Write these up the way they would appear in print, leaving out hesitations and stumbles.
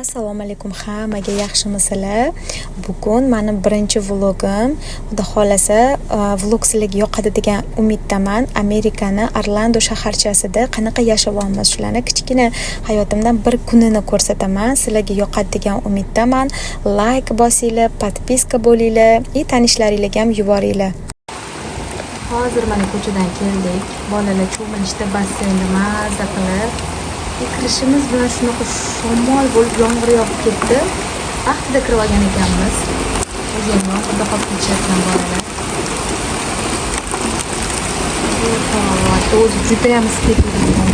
Assalomu alaykum hammaga, yaxshimisizlar? Bugun mening birinchi vlogim. Xudo xolasa, vlog sizlarga yoqadi degan umiddaman. Amerikani Orlando shaharchasida qanaqa yashayapmiz, shularni kichkina hayotimdan bir kunini ko'rsataman. Sizlarga yoqadi degan umiddaman. Like bosinglar, podpiska bo'linglar, tanishlaringlarga ham yuboringlar. Hozir mana ko'chadan keldik. Bolalar cho'milishda basseynda mazza qilib kirishimiz bilan shunaqa shamol bo'lib yomg'ir yog'ib ketdi. Vaqtida kirib olgan ekanmiz. O'zim yomg'irda qolib ketishayotgan bolalar. O'zi juda ham isib ketgan.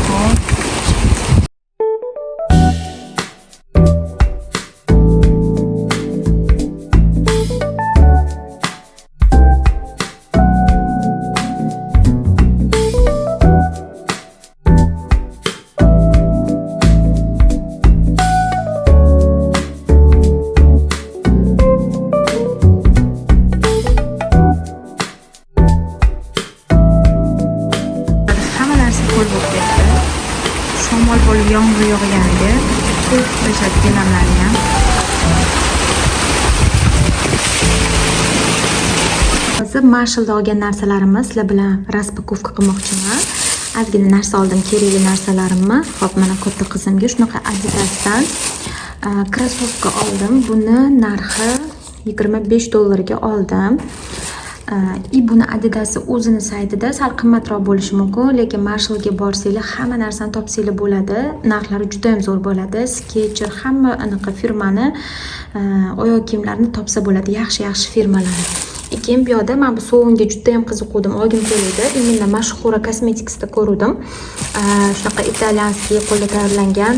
Shamol bo'lib yomg'ir yog'ganiga qo'yib tashlab gilamlarni ham. Hozir Marshallda olgan narsalarimiz sizlar bilan raspakovka qilmoqchiman. Ozgina narsa oldim, kerakli narsalarimni. Xo'p, mana katta qizimga shunaqa Adidasdan krossovka oldim. Buni narxi $25 ga oldim. Buni Adidas'ni o'zini saytida sal qimmatroq bo'lishi mumkin, lekin Marshallga borsanglar hamma narsani topsanglar bo'ladi. Narxlari juda ham zo'r bo'ladi. Skechers hamma anaqa firmani oyoq kiyimlarini topsa bo'ladi, yaxshi firmalar. Keyin bu yoqda men bu sovunga juda ham qiziqdim, olgim keldi. Imенно Mashhura Cosmeticsda ko'rdim. Shunaqa italyanskiy qo'lda tayyorlangan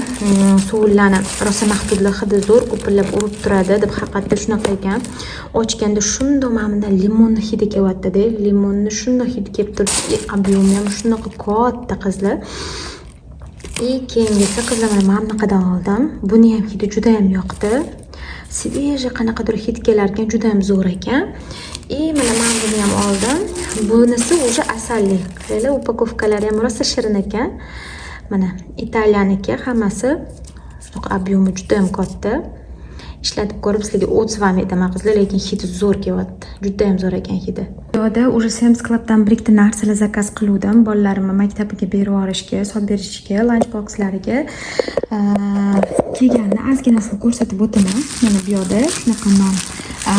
sovunlarni rosa maxdudli hidi zo'r, ko'pillab urib turadi deb haqiqatda shunaqa ekan. Ochganda shundoq mana limonni hidi kelyapti-da, limonni shundoq hidi kelib turibdi, ob'yemi ham shunaqa katta qizlar. Keyingisi qizlar mana bunaqadan oldim. Buni ham hidi juda ham yoqdi. Sveji qanaqadir hid kelar ekan, juda ham zo'r ekan. Mana men buni ham oldim. Bunisi уже asalli. Qaranglar, upakovkalari ham rosa shirin ekan. Mana italyaniki hammasi. Shunaqa ob'yemi juda ham katta. Ishlatib ko'rib sizlarga o'tsavam aytaman qizlar, lekin hidi zo'r kelyapti. Juda ham zo'r ekan hidi. Bu yerda уже Sam's Clubdan birikta narsalar zakaz qildim. Bolalarimni maktabiga berib yuborishga, solib berishga, lunch boxlariga kelganini ozginasini ko'rsatib o'taman. Mana bu yerda shunaqa non.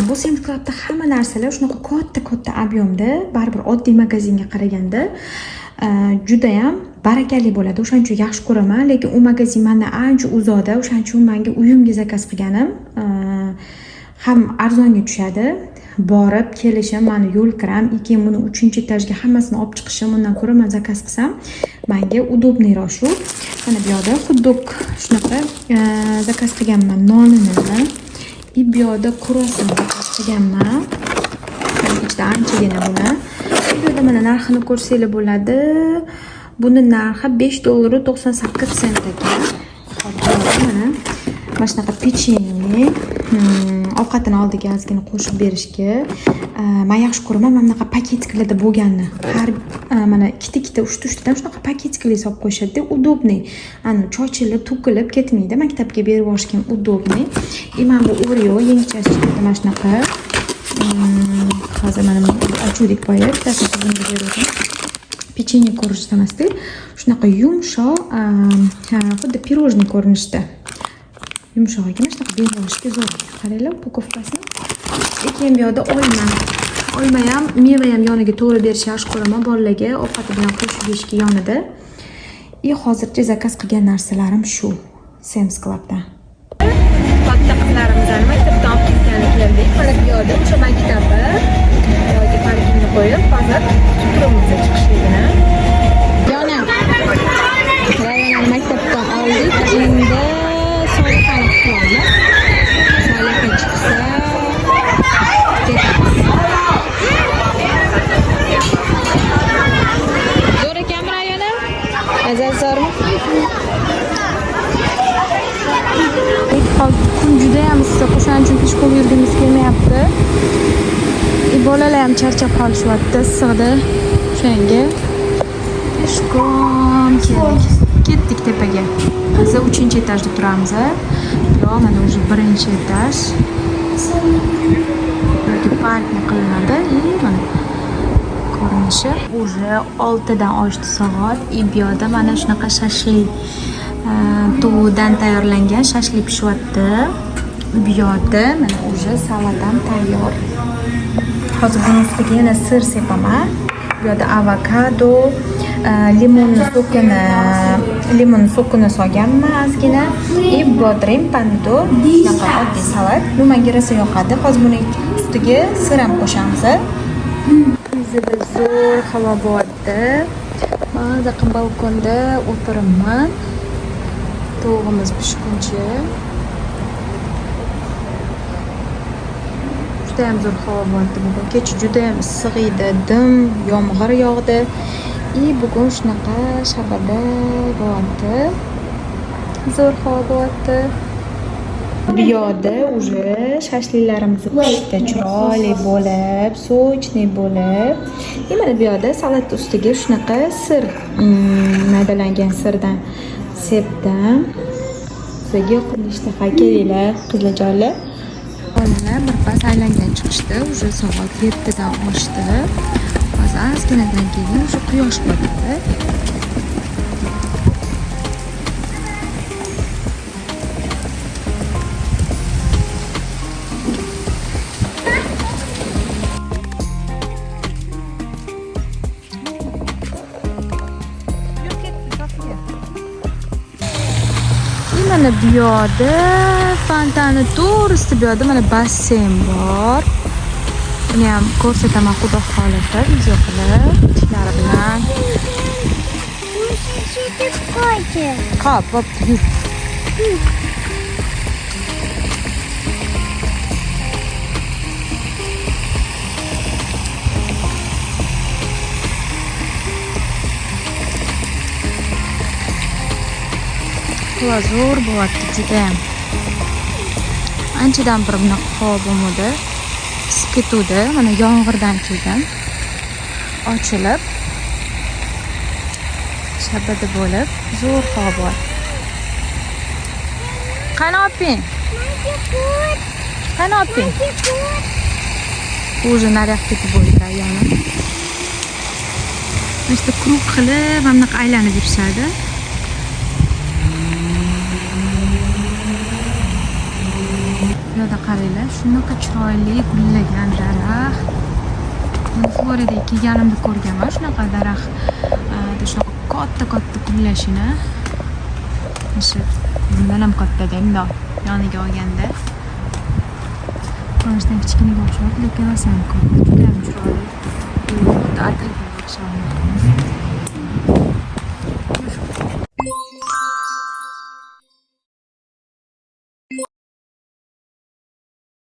Bu Sam's Clubda hamma narsalar shunaqa katta ob'yemda, baribir oddiy magazinga qaraganda juda ham barakali bo'ladi. O'shaning uchun yaxshi ko'raman, lekin u magazin mendan ancha uzoqda, o'shaning uchun menga uyimga zakaz qilganim ham arzonga tushadi. Borib kelishim, meni yo'l kiram, keyin buni 3-etajga hammasini olib chiqishim, undan ko'ra men zakaz qilsam, menga udobniyroq shu. Mana bu yerda xuddi shunaqa zakaz qilganman nonini. Bu yerda krossni zakaz qilganman. Ichida anchagina buni. Bu yerda mana narxini ko'rsanglar bo'ladi. Buni narxi $5.98 ekan. Mana shunaqa pechenye ovqatini oldiga ozgina qo'shib berishga men yaxshi ko'raman. Mana bunaqa paketiklarda bo'lganini. Har mana ikkita, uchtadan shunaqa paketiklar solib qo'yishadi. Udobniy. Chochilib, to'kilib ketmaydi. Maktabga berib yuborishga ham udobniy. Men bu Oreo yengchasi chiqdi mana shunaqa. Hozir mana ochuvdik boya, bittasini qizimga berdim. Pechenye ko'rinishda emasdi. Shunaqa yumshoq, xuddi pirojniy ko'rinishda. Yumshoq ekan, shunaqa berib olishga zo'r. Qaranglar, upakovkasini. Keyin bu yerda olma ham, meva ham yoniga to'g'ri berish yaxshi ko'raman bolalarga, ovqati bilan qo'shib yeyishga yonida. Hozircha zakaz qilgan narsalarim shu Sam's Clubdan. Katta qizlarimizni maktabdan olib keldik. Mana bu yerda o'sha maktabi yoki parkingni qo'yib, hozir turimiz chiqishligini. Rayonal maktabdan oldik. Endi Solixani qilamiz. Solixa chiqsa ketamiz. Zo'r ekanmi rayonim? Mazasi zo'rmi? Kun juda ham issiq, o'shaning uchun peshqo'l yurgimiz kelmayapti. Bolalar ham charchab qolishyapti issiqda. O'shanga peshqo'l ketdik tepaga. Biz 3-etajda turamiz. mana уже birinchi etaj. Yoki parkni qilinadi. Mana ko'rinishi. Уже 6 dan oshdi soat. Bu yerda mana shunaqa shashlik tovuqdan tayyorlangan shashlik pishyapti. Bu yerda mana уже salat ham tayyor. Hozir buni ustiga yana sir sepaman. Bu yerda avokado, limon sokini solganman ozgina. Bu yerda ham pomidor, shunaqa oddiy salat. Bu menga rosa yoqadi. Hozir buni ustiga sir ham qo'shamiz. Zo'r havo bo'lyapti. Hozir balkonda o'tiribman. Tovuqimiz pishguncha. Juda ham zo'r havo bo'lyapti bugun. Kecha juda ham issiq edi, dim, yomg'ir yog'di. Bugun shunaqa shabada bo'lyapti. Zo'r havo bo'lyapti. Bu yerda уже shashliklarimiz pishdi, chiroyli bo'lib, sochniy bo'lib. Mana bu yerda salat ustiga shunaqa sir, maydalangan sirdan sepdim. Sizga yoqimli ishtaha kelinglar, qizlarjonlar. Bolalar birpas aylangan chiqishdi, уже soat 7 dan oshdi. Hozir ozginadan keyin shu quyosh botadi. Mana bu yerda fontani to'g'risida bu yerda mana basseyn bor. Buni ham ko'rsataman xudo xolisa video qilib ishlari bilan. Qop, bo'pti, yur. Zo'r bo'lyapti juda ham. Anchadan bir bunaqa havo bo'lmadi. Isib ketuvdi. Mana yomg'irdan keyin ochilib shabada bo'lib zo'r havo bor. Qani oping? Qani oping? Уже naryoqqa ketib bo'ldi yana. Mana krug qilib hamma aylanib yurishadi. Bu yerda qaranglar, shunaqa chiroyli gullagan daraxt. Floridada kelganimda ko'rganman shunaqa daraxt, shunaqa katta gullashini. Bundan ham katta dengda, yoniga olganda. Ko'rinishdan kichkinaga o'xshaydi, lekin rosa ham katta, juda ham chiroyli. Bu atirga o'xshaydi.